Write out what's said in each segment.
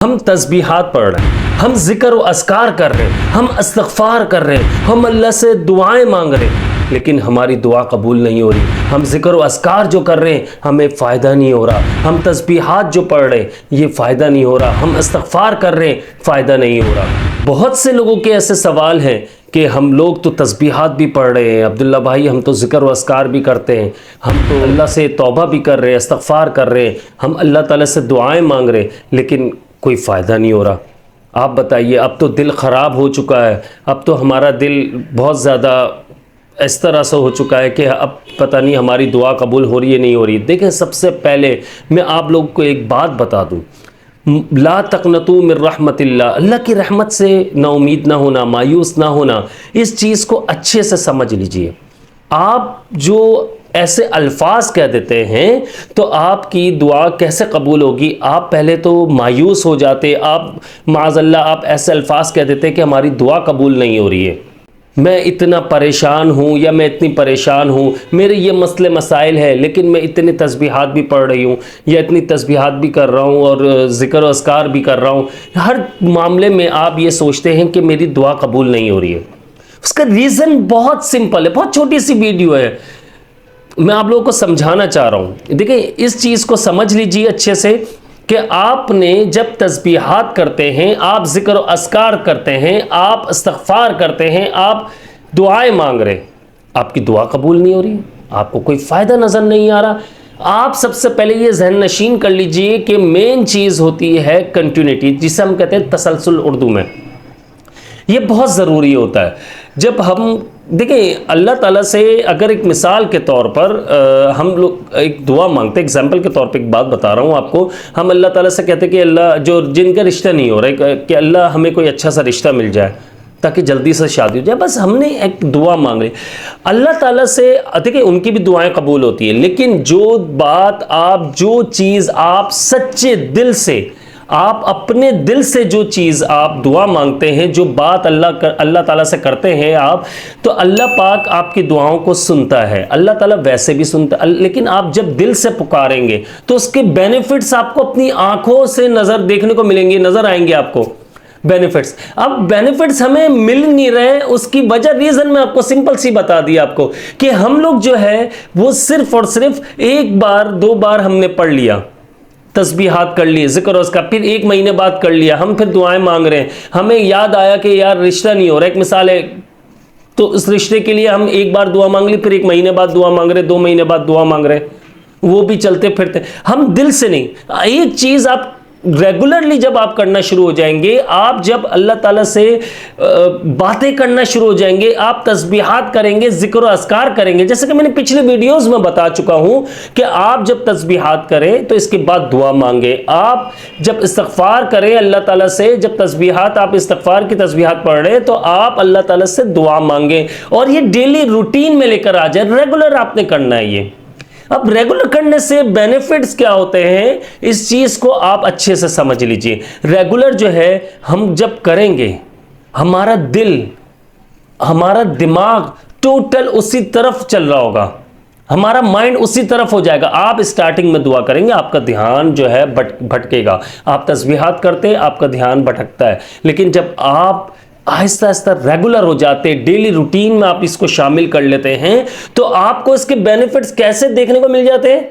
हम तस्बीहात पढ़ रहे हैं, हम जिक्र व अस्कार कर रहे हैं, हम इस्तिग़फ़ार कर रहे हैं, हम अल्लाह से दुआएं मांग रहे हैं, लेकिन हमारी दुआ कबूल नहीं हो रही। हम जिक्र व अस्कार जो कर रहे हैं हमें फ़ायदा नहीं हो रहा। हम तस्बीहात जो पढ़ रहे हैं ये फ़ायदा नहीं हो रहा। हम इस्तिग़फ़ार कर रहे हैं, फ़ायदा नहीं हो रहा। बहुत से लोगों के ऐसे सवाल हैं कि हम लोग तो तस्बीहात भी पढ़ रहे हैं, अब्दुल्ला भाई हम तो ज़िक्र व अस्कार भी करते हैं, हम तो अल्लाह से तौबा भी कर रहे हैं, इस्तिग़फ़ार कर रहे हैं, हम अल्लाह ताला से दुआएं मांग रहे हैं, लेकिन कोई फ़ायदा नहीं हो रहा। आप बताइए, अब तो दिल ख़राब हो चुका है, अब तो हमारा दिल बहुत ज़्यादा इस तरह से हो चुका है कि अब पता नहीं हमारी दुआ कबूल हो रही है नहीं हो रही। देखें, सबसे पहले मैं आप लोगों को एक बात बता दूं, ला तक़नतू मिर रहमतिल्लाह, अल्लाह की रहमत से ना उम्मीद ना होना, मायूस ना होना, इस चीज़ को अच्छे से समझ लीजिए। आप जो ऐसे अल्फाज कह देते हैं तो आपकी दुआ कैसे कबूल होगी? आप पहले तो मायूस हो जाते, आप माज़अल्लाह आप ऐसे अल्फाज कह देते कि हमारी दुआ कबूल नहीं हो रही है, मैं इतना परेशान हूँ या मैं इतनी परेशान हूँ, मेरे ये मसले मसाइल है, लेकिन मैं इतनी तस्बीहात भी पढ़ रही हूँ या इतनी तस्बीहात भी कर रहा हूँ और ज़िक्र व अस्कार भी कर रहा हूँ, हर मामले में आप ये सोचते हैं कि मेरी दुआ कबूल नहीं हो रही है। उसका रीज़न बहुत सिंपल है, बहुत छोटी सी वीडियो है, मैं आप लोगों को समझाना चाह रहा हूँ। देखिए, इस चीज़ को समझ लीजिए अच्छे से कि आपने जब तस्बीहात करते हैं, आप ज़िक्र व अस्कार करते हैं, आप इस्तिग़फ़ार करते हैं, आप दुआएं मांग रहे हैं, आपकी दुआ कबूल नहीं हो रही, आपको कोई फ़ायदा नज़र नहीं आ रहा। आप सबसे पहले ये ज़हन नशीन कर लीजिए कि मेन चीज़ होती है कंटिन्यूटी, जिसे हम कहते हैं तसलसल उर्दू में। ये बहुत ज़रूरी होता है। जब हम देखिए, अल्लाह ताला से अगर एक मिसाल के तौर पर हम लोग एक दुआ मांगते हैं, एग्जाम्पल के तौर पे एक बात बता रहा हूँ आपको, हम अल्लाह ताला से कहते हैं कि अल्लाह, जो जिनका रिश्ता नहीं हो रहा है, कि अल्लाह हमें कोई अच्छा सा रिश्ता मिल जाए ताकि जल्दी से शादी हो जाए, बस हमने एक दुआ मांग ली अल्लाह ताला से। देखिए, उनकी भी दुआएं कबूल होती है, लेकिन जो बात आप, जो चीज़ आप सच्चे दिल से, आप अपने दिल से जो चीज़ आप दुआ मांगते हैं, जो बात अल्लाह ताला से करते हैं आप, तो अल्लाह पाक आपकी दुआओं को सुनता है। अल्लाह ताला वैसे भी सुनता है, लेकिन आप जब दिल से पुकारेंगे तो उसके बेनिफिट्स आपको अपनी आंखों से नज़र देखने को मिलेंगे, नज़र आएंगे आपको बेनिफिट्स। अब बेनिफिट्स हमें मिल नहीं रहे, उसकी वजह, रीज़न मैं आपको सिंपल सी बता दी आपको कि हम लोग जो है वो सिर्फ और सिर्फ एक बार दो बार हमने पढ़ लिया, तस्बीहात कर लिए, ज़िक्र उसका, फिर एक महीने बाद कर लिया, हम फिर दुआएं मांग रहे हैं, हमें याद आया कि यार रिश्ता नहीं हो रहा, एक मिसाल है, तो इस रिश्ते के लिए हम एक बार दुआ मांग ली, फिर एक महीने बाद दुआ मांग रहे, 2 महीने बाद दुआ मांग रहे, वो भी चलते फिरते, हम दिल से नहीं। एक चीज़ आप रेगुलरली जब आप करना शुरू हो जाएंगे, आप जब अल्लाह ताला से बातें करना शुरू हो जाएंगे, आप तस्बीहात करेंगे, ज़िक्र अस्कार करेंगे, जैसे कि मैंने पिछले वीडियोस में बता चुका हूं कि आप जब तस्बीहात करें तो इसके बाद दुआ मांगे, आप जब इस्तिग़फ़ार करें अल्लाह ताला से, जब तस्बीहात, आप इस्तिग़फ़ार की तस्बीहात पढ़ रहे हैं तो आप अल्लाह ताला से दुआ मांगे, और ये डेली रूटीन में लेकर आ जाए, रेगुलर आपने करना है ये। अब रेगुलर करने से बेनिफिट्स क्या होते हैं, इस चीज़ को आप अच्छे से समझ लीजिए। रेगुलर जो है हम जब करेंगे, हमारा दिल, हमारा दिमाग टोटल उसी तरफ चल रहा होगा, हमारा माइंड उसी तरफ हो जाएगा। आप स्टार्टिंग में दुआ करेंगे, आपका ध्यान जो है भटकेगा, आप तस्बीहात करते हैं, आपका ध्यान भटकता है, लेकिन जब आप आहिस्ता आहिस्ता रेगुलर हो जाते, डेली रूटीन में आप इसको शामिल कर लेते हैं, तो आपको इसके बेनिफिट्स कैसे देखने को मिल जाते हैं?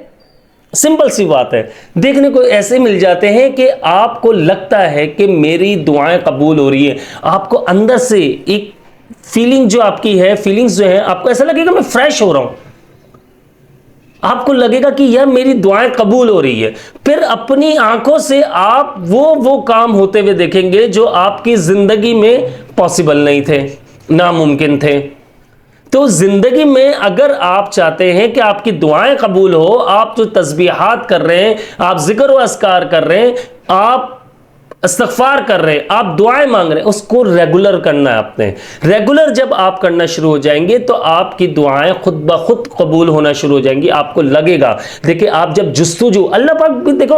सिंपल सी बात है, देखने को ऐसे मिल जाते हैं कि आपको लगता है कि मेरी दुआएं कबूल हो रही है। आपको अंदर से एक फीलिंग जो आपकी है, फीलिंग्स जो है, आपको ऐसा लगेगा मैं फ्रेश हो रहा हूं, आपको लगेगा कि यार मेरी दुआएं कबूल हो रही है। फिर अपनी आंखों से आप वो काम होते हुए देखेंगे जो आपकी जिंदगी में पॉसिबल नहीं थे, नामुमकिन थे। तो ज़िंदगी में अगर आप चाहते हैं कि आपकी दुआएं कबूल हो, आप जो तस्बीहात कर रहे हैं, आप ज़िक्र व अस्कार कर रहे हैं, आप इस्तिग़फ़ार कर रहे हैं, आप दुआएं मांग रहे हैं, उसको रेगुलर करना है आपने। रेगुलर जब आप करना शुरू हो जाएंगे तो आपकी दुआएं खुद ब खुद कबूल होना शुरू हो जाएंगी। आपको लगेगा, देखिए, आप जब जुस्तुजू, अल्लाह पाक भी देखो,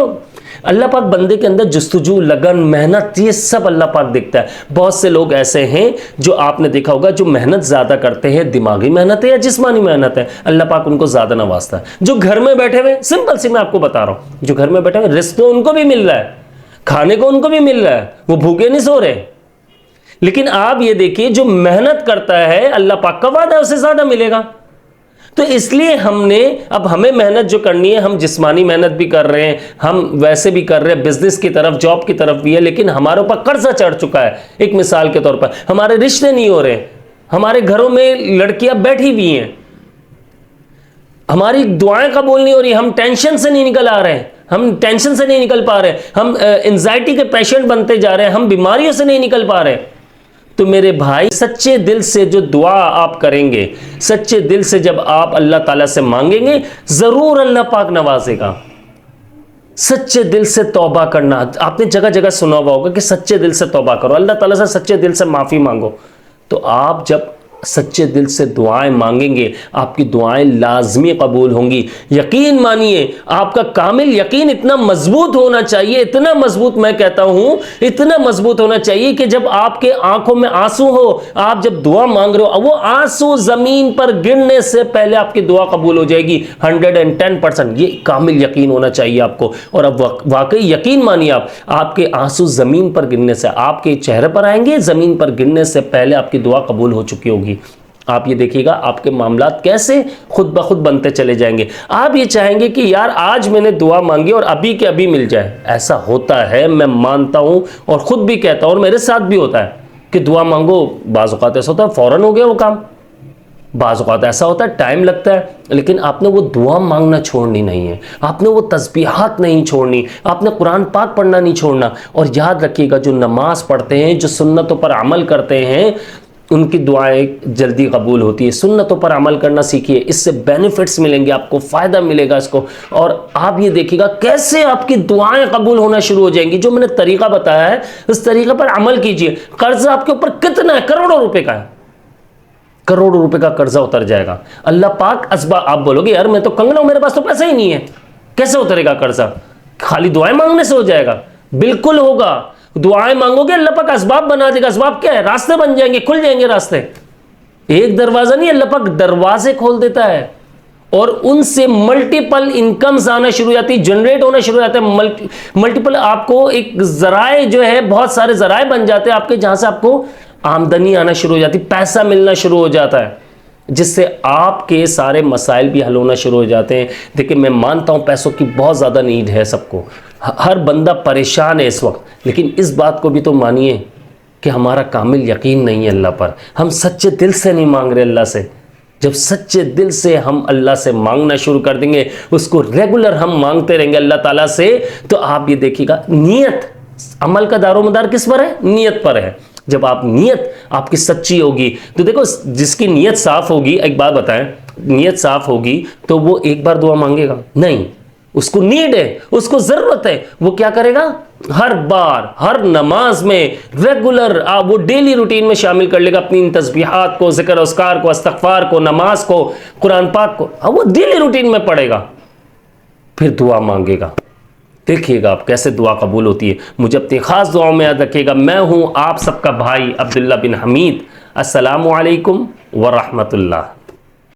अल्लाह पाक बंदे के अंदर जुस्तुजू, लगन, मेहनत, ये सब अल्लाह पाक देखता है। बहुत से लोग ऐसे हैं जो आपने देखा होगा जो मेहनत ज़्यादा करते हैं, दिमागी मेहनत है या जिस्मानी मेहनत है, अल्लाह पाक उनको ज़्यादा नवाजता है। जो घर में बैठे हुए, सिंपल सी मैं आपको बता रहा हूँ, जो घर में बैठे हुए, रिस्क तो उनको भी मिल रहा है, खाने को उनको भी मिल रहा है, वो भूखे नहीं सो रहे। लेकिन आप ये देखिए, जो मेहनत करता है अल्लाह पाक का वादा है उसे ज्यादा मिलेगा। तो इसलिए अब हमें मेहनत जो करनी है, हम जिस्मानी मेहनत भी कर रहे हैं, हम वैसे भी कर रहे हैं, बिजनेस की तरफ, जॉब की तरफ भी है, लेकिन हमारे ऊपर कर्जा चढ़ चुका है। एक मिसाल के तौर पर हमारे रिश्ते नहीं हो रहे, हमारे घरों में लड़कियां बैठी हुई हैं, हमारी दुआएं कबूल नहीं हो रही, हम टेंशन से नहीं निकल आ रहे हैं, हम टेंशन से नहीं निकल पा रहे, हम एंजाइटी के पेशेंट बनते जा रहे हैं, हम बीमारियों से नहीं निकल पा रहे। तो मेरे भाई, सच्चे दिल से जो दुआ आप करेंगे, सच्चे दिल से जब आप अल्लाह ताला से मांगेंगे, जरूर अल्लाह पाक नवाजेगा। सच्चे दिल से तौबा करना, आपने जगह जगह सुना हुआ होगा कि सच्चे दिल से तौबा करो, अल्लाह ताला से सच्चे दिल से माफी मांगो। तो आप जब सच्चे दिल से दुआएं मांगेंगे, आपकी दुआएं लाजमी कबूल होंगी। यकीन मानिए, आपका कामिल यकीन इतना मजबूत होना चाहिए, इतना मजबूत, मैं कहता हूं इतना मजबूत होना चाहिए कि जब आपके आंखों में आंसू हो, आप जब दुआ मांग रहे हो, वो आंसू जमीन पर गिरने से पहले आपकी दुआ कबूल हो जाएगी 110%। ये कामिल यकीन होना चाहिए आपको। और अब वाकई यकीन मानिए, आपके आंसू जमीन पर गिरने से, आपके चेहरे पर आएंगे, जमीन पर गिरने से पहले आपकी दुआ कबूल हो चुकी होगी। आप ये देखिएगा आपके मामलात कैसे खुद ब खुद बनते चले जाएंगे। आप ये चाहेंगे कि यार आज मैंने दुआ मांगी और अभी के अभी मिल जाए। ऐसा होता है, मैं मानता हूं और खुद भी कहता हूं, और मेरे साथ भी होता है कि दुआ मांगो, बाज़ औक़ात ऐसा होता है फौरन हो गया वो काम, बाज़ औक़ात ऐसा होता है टाइम लगता है। लेकिन आपने वो दुआ मांगना छोड़नी नहीं है, आपने वो तस्बीहात नहीं छोड़नी, आपने कुरान पाक पढ़ना नहीं छोड़ना। और याद रखिएगा, जो नमाज पढ़ते हैं, जो सुन्नतों पर अमल करते हैं, उनकी दुआएं जल्दी कबूल होती है। सुन्नतों पर अमल करना सीखिए, इससे बेनिफिट्स मिलेंगे, आपको फ़ायदा मिलेगा इसको। और आप ये देखिएगा कैसे आपकी दुआएं कबूल होना शुरू हो जाएंगी। जो मैंने तरीका बताया है, उस तरीके पर अमल कीजिए। कर्जा आपके ऊपर कितना है? करोड़ों रुपए का है, करोड़ों रुपए का कर्जा उतर जाएगा। अल्लाह पाक असबाब, आप बोलोगे यार मैं तो कंगना हूं, मेरे पास तो पैसा ही नहीं है, कैसे उतरेगा कर्जा? खाली दुआएं मांगने से हो जाएगा? बिल्कुल होगा। दुआएं मांगोगे, अल्लाह पाक असबाब बना देगा। असबाब क्या है? रास्ते बन जाएंगे, खुल जाएंगे रास्ते। एक दरवाजा नहीं, अल्लाह पाक दरवाजे खोल देता है और उनसे मल्टीपल इनकम्स आना शुरू हो जाती है, जनरेट होना शुरू हो जाता है। मल्टीपल आपको एक जराए जो है, बहुत सारे जराए बन जाते हैं आपके, जहां से आपको आमदनी आना शुरू हो जाती, पैसा मिलना शुरू हो जाता है, जिससे आपके सारे मसाइल भी हल होना शुरू हो जाते हैं। देखिए, मैं मानता हूं पैसों की बहुत ज़्यादा नीड है सबको, हर बंदा परेशान है इस वक्त, लेकिन इस बात को भी तो मानिए कि हमारा कामिल यकीन नहीं है अल्लाह पर। हम सच्चे दिल से नहीं मांग रहे अल्लाह से। जब सच्चे दिल से हम अल्लाह से मांगना शुरू कर देंगे, उसको रेगुलर हम मांगते रहेंगे अल्लाह ताला से, तो आप ये देखिएगा, नीयत, अमल का दारोमदार किस पर है? नीयत पर है। जब आप नीयत आपकी सच्ची होगी, तो देखो, जिसकी नीयत साफ होगी, एक बात बताएं, नीयत साफ होगी तो वो एक बार दुआ मांगेगा नहीं, उसको नीड है, उसको जरूरत है, वो क्या करेगा? हर बार, हर नमाज में रेगुलर वो डेली रूटीन में शामिल कर लेगा अपनी इन तस्बीहात को, जिक्र अस्कार को, इस्तग़फ़ार को, नमाज को, कुरान पाक को, वो डेली रूटीन में पढ़ेगा, फिर दुआ मांगेगा। देखिएगा आप कैसे दुआ कबूल होती है। मुझे अपनी खास दुआओं में याद रखिएगा। मैं हूं आप सबका भाई अब्दुल्ला बिन हमीद। अस्सलामु अलैकुम व रहमतुल्लाह।